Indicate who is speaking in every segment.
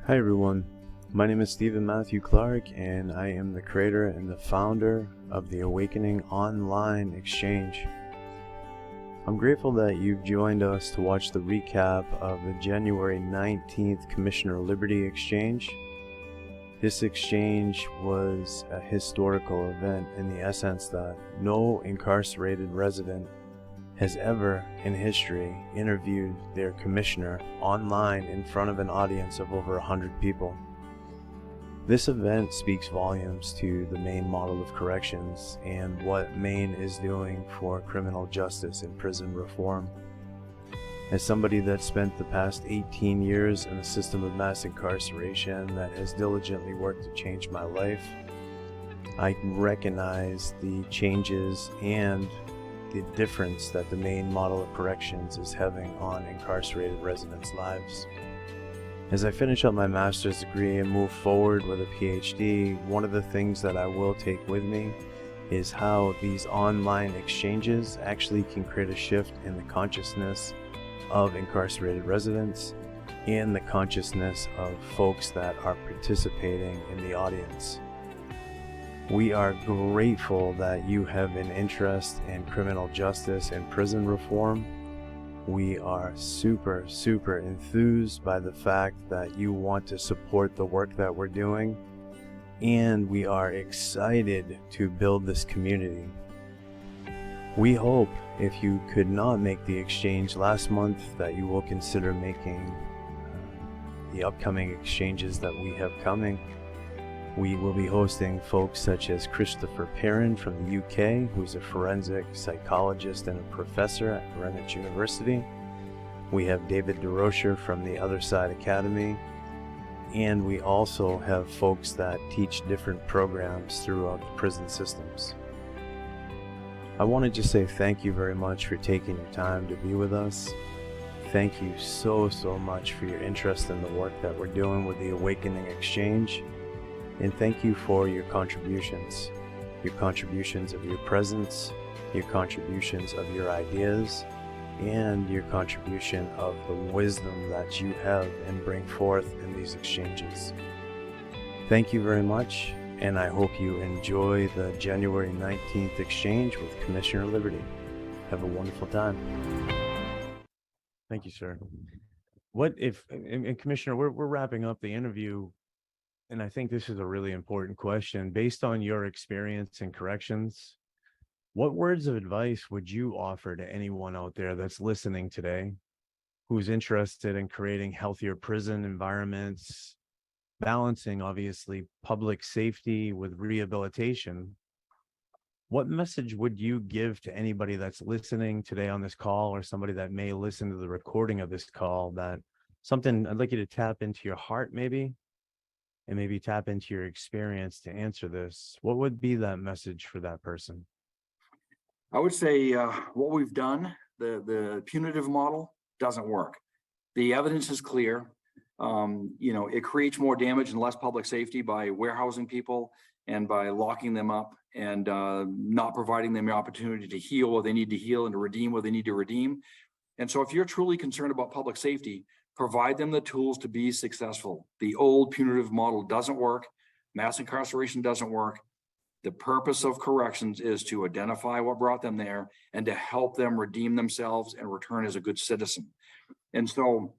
Speaker 1: Hi everyone, my name is Stephen Matthew Clark and I am the creator and the founder of the Awakening Online Exchange. I'm grateful that you've joined us to watch the recap of the January 19th Commissioner Liberty Exchange. This exchange was a historical event in the essence that no incarcerated resident has ever in history interviewed their commissioner online in front of an audience of over 100 people. This event speaks volumes to the Maine Model of Corrections and what Maine is doing for criminal justice and prison reform. As somebody that spent the past 18 years in a system of mass incarceration that has diligently worked to change my life, I recognize the changes and the difference that the Maine Model of Corrections is having on incarcerated residents' lives. As I finish up my master's degree and move forward with a PhD, one of the things that I will take with me is how these online exchanges actually can create a shift in the consciousness of incarcerated residents and the consciousness of folks that are participating in the audience. We are grateful that you have an interest in criminal justice and prison reform. We are super enthused by the fact that you want to support the work that we're doing, and we are excited to build this community. We hope if you could not make the exchange last month that you will consider making the upcoming exchanges that we have coming. We will be hosting folks such as Christopher Perrin from the UK, who's a forensic psychologist and a professor at Greenwich University. We have David DeRocher from the Other Side Academy. And we also have folks that teach different programs throughout the prison systems. I wanted to say thank you very much for taking your time to be with us. Thank you so much for your interest in the work that we're doing with the Awakening Exchange. And thank you for your contributions of your presence, your contributions of your ideas, and your contribution of the wisdom that you have and bring forth in these exchanges. Thank you very much, and I hope you enjoy the January 19th exchange with Commissioner Liberty. Have a wonderful time. Thank you, sir. What if, and Commissioner, we're wrapping up the interview. And I think this is a really important question. Based on your experience in corrections, what words of advice would you offer to anyone out there that's listening today, who's interested in creating healthier prison environments, balancing, obviously, public safety with rehabilitation? What message would you give to anybody that's listening today on this call, or somebody that may listen to the recording of this call, that something I'd like you to tap into your heart maybe, and maybe tap into your experience to answer this? What would be that message for that person?
Speaker 2: I would say what we've done, the punitive model doesn't work. The evidence is clear. It creates more damage and less public safety by warehousing people and by locking them up and not providing them the opportunity to heal where they need to heal and to redeem where they need to redeem. And so if you're truly concerned about public safety, provide them the tools to be successful. The old punitive model doesn't work. Mass incarceration doesn't work. The purpose of corrections is to identify what brought them there and to help them redeem themselves and return as a good citizen. And so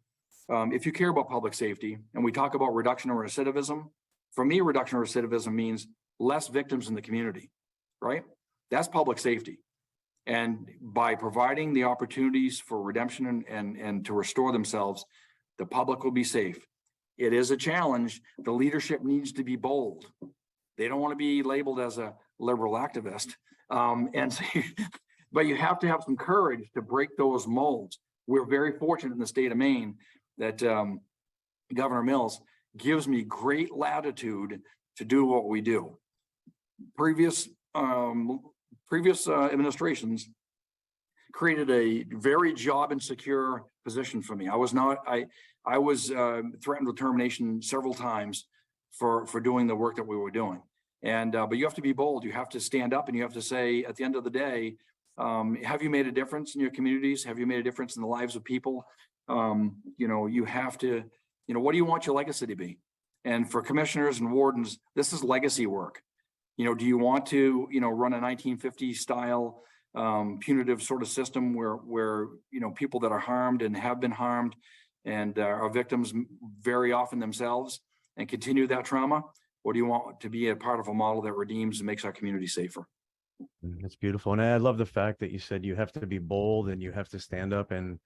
Speaker 2: if you care about public safety, and we talk about reduction in recidivism, for me, reduction in recidivism means less victims in the community, right? That's public safety. And by providing the opportunities for redemption and to restore themselves, the public will be safe. It is a challenge. The leadership needs to be bold. They don't want to be labeled as a liberal activist. But you have to have some courage to break those molds. We're very fortunate in the state of Maine that Governor Mills gives me great latitude to do what we do. Previous administrations created a very job insecure position for me. I was threatened with termination several times for doing the work that we were doing. And but you have to be bold. You have to stand up and you have to say, at the end of the day, have you made a difference in your communities? Have you made a difference in the lives of people? You have to You know, what do you want your legacy to be? And for commissioners and wardens, this is legacy work. You know, do you want to, you know, run a 1950s style punitive sort of system where, you know, people that are harmed and have been harmed and are victims very often themselves and continue that trauma? Or do you want to be a part of a model that redeems and makes our community safer?
Speaker 1: That's beautiful. And I love the fact that you said you have to be bold and you have to stand up. And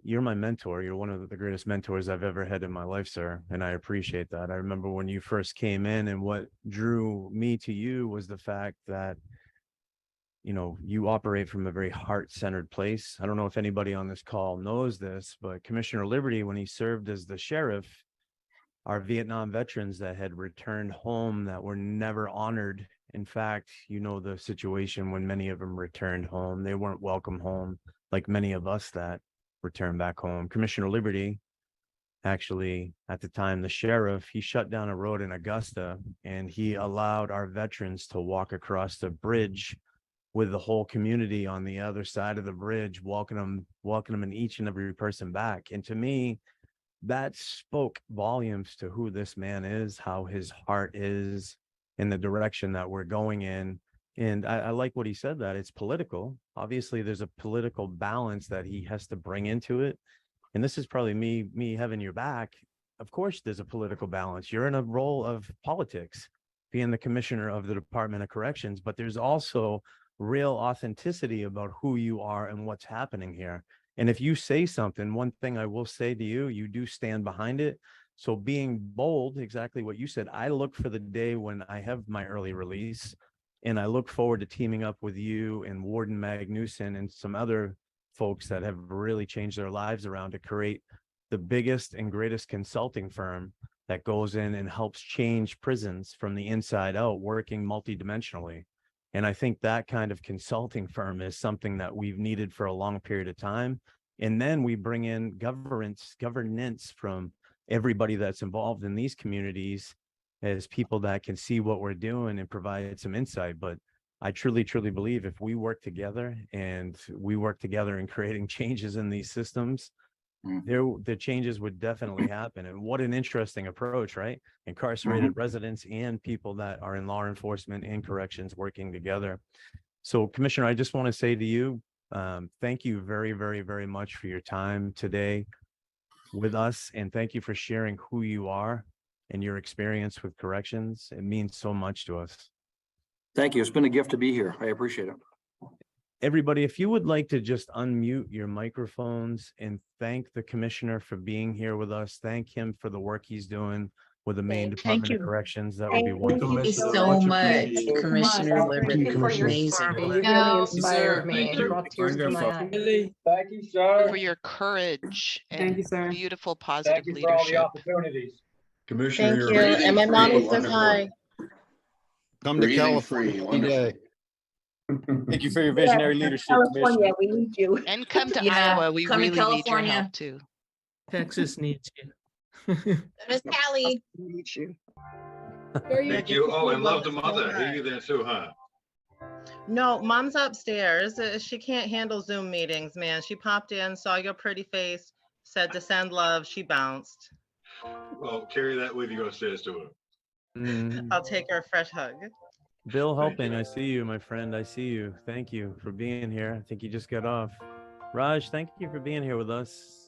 Speaker 1: you're my mentor. You're one of the greatest mentors I've ever had in my life, sir. And I appreciate that. I remember when you first came in, and what drew me to you was the fact that, you know, you operate from a very heart-centered place. I don't know if anybody on this call knows this, but Commissioner Liberty, when he served as the sheriff, our Vietnam veterans that had returned home that were never honored. In fact, you know, the situation when many of them returned home, they weren't welcome home like many of us that returned back home. Commissioner Liberty, actually, at the time, the sheriff, he shut down a road in Augusta and he allowed our veterans to walk across the bridge with the whole community on the other side of the bridge, welcoming them and each and every person back. And to me, that spoke volumes to who this man is, how his heart is, in the direction that we're going in. And I like what he said, that it's political. Obviously, there's a political balance that he has to bring into it. And this is probably me having your back. Of course, there's a political balance. You're in a role of politics, being the commissioner of the Department of Corrections, but there's also real authenticity about who you are and what's happening here. And if you say something, one thing I will say to you, you do stand behind it. So being bold, exactly what you said, I look for the day when I have my early release, and I look forward to teaming up with you and Warden Magnuson and some other folks that have really changed their lives around to create the biggest and greatest consulting firm that goes in and helps change prisons from the inside out, working multidimensionally. And I think that kind of consulting firm is something that we've needed for a long period of time. And then we bring in governance from everybody that's involved in these communities as people that can see what we're doing and provide some insight. But I truly, truly believe if we work together and we work together in creating changes in these systems, the changes would definitely happen. And what an interesting approach, right? Incarcerated residents and people that are in law enforcement and corrections working together. So, Commissioner, I just want to say to you, thank you very, very, very much for your time today with us. And thank you for sharing who you are and your experience with corrections. It means so much to us.
Speaker 2: Thank you. It's been a gift to be here. I appreciate it.
Speaker 1: Everybody, if you would like to just unmute your microphones and thank the commissioner for being here with us, thank him for the work he's doing with the Maine Department of Corrections. That would be wonderful.
Speaker 3: Thank you so much, Commissioner Liberty.
Speaker 4: Amazing.
Speaker 3: Really
Speaker 4: inspired me.
Speaker 3: It brought tears to my eyes.
Speaker 5: Thank you, sir.
Speaker 4: For your courage
Speaker 5: Thank
Speaker 4: and
Speaker 5: you, sir.
Speaker 4: beautiful, positive
Speaker 5: Thank you for all the
Speaker 4: leadership.
Speaker 5: opportunities.
Speaker 6: Commissioner,
Speaker 3: Thank you. And my mommy says hi.
Speaker 6: come to California one day.
Speaker 7: Thank you for your visionary leadership,
Speaker 8: California,
Speaker 7: Commissioner.
Speaker 8: we need you.
Speaker 4: And come to
Speaker 3: Yeah,
Speaker 4: Iowa. We
Speaker 3: come to
Speaker 4: really need your
Speaker 3: California.
Speaker 4: help too.
Speaker 9: Texas needs you.
Speaker 3: Miss Callie.
Speaker 8: Need you.
Speaker 6: Thank you. Oh, and love the mother. Hear you there too, huh?
Speaker 10: No, mom's upstairs. She can't handle Zoom meetings, man. She popped in, saw your pretty face, said to send love. She bounced.
Speaker 6: Well, carry that with you upstairs to her.
Speaker 10: I'll take her a fresh hug.
Speaker 1: Bill
Speaker 6: Thank
Speaker 1: Helping,
Speaker 6: you.
Speaker 1: I see you, my friend. I see you. Thank you for being here. I think you just got off. Raj, thank you for being here with us.